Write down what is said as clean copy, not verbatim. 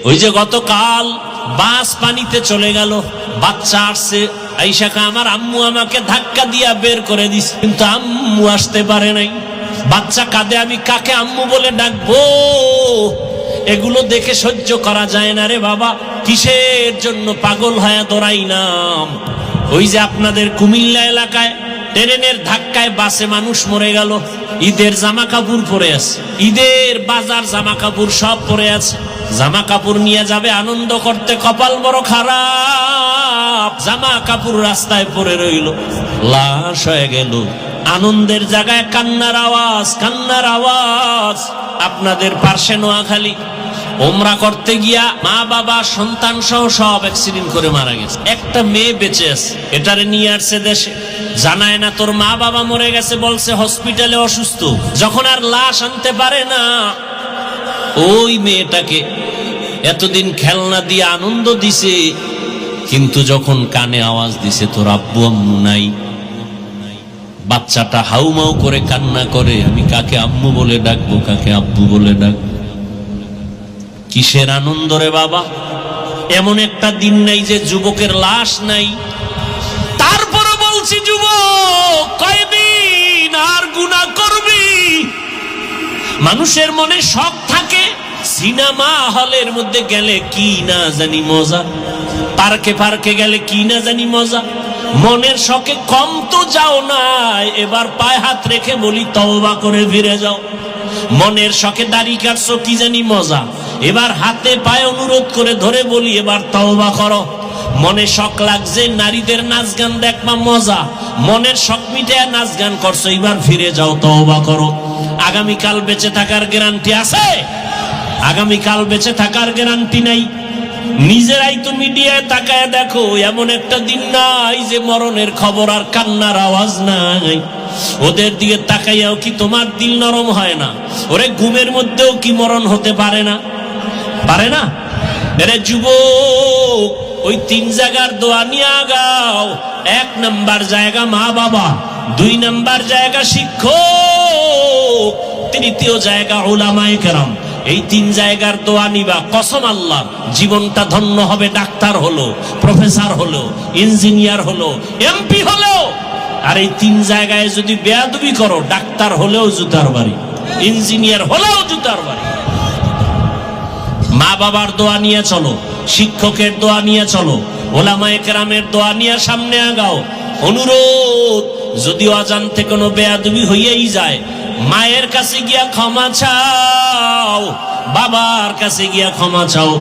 ওই যে গতকাল বাস পানিতে চলে গেল, বাচ্চা আসছে, আইসাকা আমার আম্মু আমাকে ধাক্কা দিয়া বের করে দিছে, কিন্তু আম্মু আসতে পারে নাই। বাচ্চা কাঁদে, আমি কাকে আম্মু বলে ডাকবো? এগুলো দেখে সহ্য করা যায় না রে বাবা। কিসের জন্য পাগল হয়ে দৌড়াইলাম? ওই যে আপনাদের কুমিল্লা এলাকায় ট্রেনের ধাক্কায় বাসে মানুষ মরে গেল, ঈদের জামা কাপড় পরে আছে, ঈদের বাজার জামা কাপড় সব পরে আছে, জামা কাপড় নিয়ে যাবে আনন্দ করতে, কপাল বড় খারাপ, জামা কাপড় রাস্তায় পড়ে রইল, লাশ হয়ে গেল। আনন্দের জায়গায় কান্নার আওয়াজ, কান্নার আওয়াজ। আপনাদের পার্শ্বে নোয়াখালী ওমরা করতে গিয়া মা বাবা সন্তান সহ সব অ্যাক্সিডেন্ট করে মারা গেছে, একটা মেয়ে বেঁচে আছে, এটারে নিয়ে আসছে দেশে, জানায় না তোর মা বাবা মরে গেছে, বলছে হসপিটালে অসুস্থ। যখন আর লাশ আনতে পারে না, ওই মেয়েটাকে এতদিন খেলনা দিয়ে আনন্দ দিছে, কিন্তু যখন কানে আওয়াজ দিছে তোর আব্বু আম্মু নাই, বাচ্চাটা হাউমাউ করে কান্না করে, আমি কাকে আম্মু বলে ডাকবো, কাকে আব্বু বলে ডাকবো? কিসের আনন্দ রে বাবা? এমন একটা দিন নাই যে যুবকের লাশ নাই। তারপরে বলছি যুবক, কয়দিন আর গুনাহ করবি? মানুষের মনে শখ থাকে, সিনেমা হলের মধ্যে গেলে কি না জানি মজা, পার্কে পার্কে গেলে কি না জানি মজা। মনের শখে কম তো যাও না, এবার পায়ে হাত রেখে বলি তওবা করে ফিরে যাও। মনের শখে দাড়ি কাটছো, কি জানি মজা, এবার হাতে পায়ে অনুরোধ করে ধরে বলি এবার তওবা করো। মনে শখ লাগছে নারীদের নাচ গান দেখবা মজা, মনের শখ মিটায় নাচ গান করছো, এবার ফিরে যাও, তওবা করো। আগামীকাল বেঁচে থাকার গ্যারান্টি আছে? আগামীকাল বেঁচে থাকার গ্যারান্টি নাই। নিজেরাই তো মিডিয়ায় তাকায় দেখো, এমন একটা দিন নাই যে মরণের খবর আর কান্নার আওয়াজ নাই। ওদের দিকে তাকাইয়াও কি তোমার দিল নরম হয় না? ওরে ঘুমের মধ্যেও কি মরণ হতে পারে না? পারে না? এরে যুবক, ওই 3 জায়গার দোয়া নিয়ে আগাও। 1 নাম্বার জায়গা মা বাবা, 2 নাম্বার জায়গা শিক্ষক, 3য় জায়গা উলামায়ে কেরাম। এই 3 জায়গার দোয়া নিবা, কসম আল্লাহ জীবনটা ধন্য হবে। ডাক্তার হলো, প্রফেসর হলো, ইঞ্জিনিয়ার হলো, এমপি হলো। আর এই 3 জায়গায় যদি বেয়াদবি করো, ডাক্তার হলেও জুতার বাড়ি, ইঞ্জিনিয়ার হলেও জুতার বাড়ি। মা বাবার দোয়া নিয়ে চলো, শিক্ষকের দোয়া নিয়ে চলো, ওলামায়ে কেরামের দোয়া নিয়ে সামনে আগাও। অনুরোধ, যদি অজান্তে কোনো বেয়াদবি হইয়াই যায়, মায়ের কাছে গিয়া ক্ষমা চাও, বাবার কাছে গিয়া ক্ষমা চাও।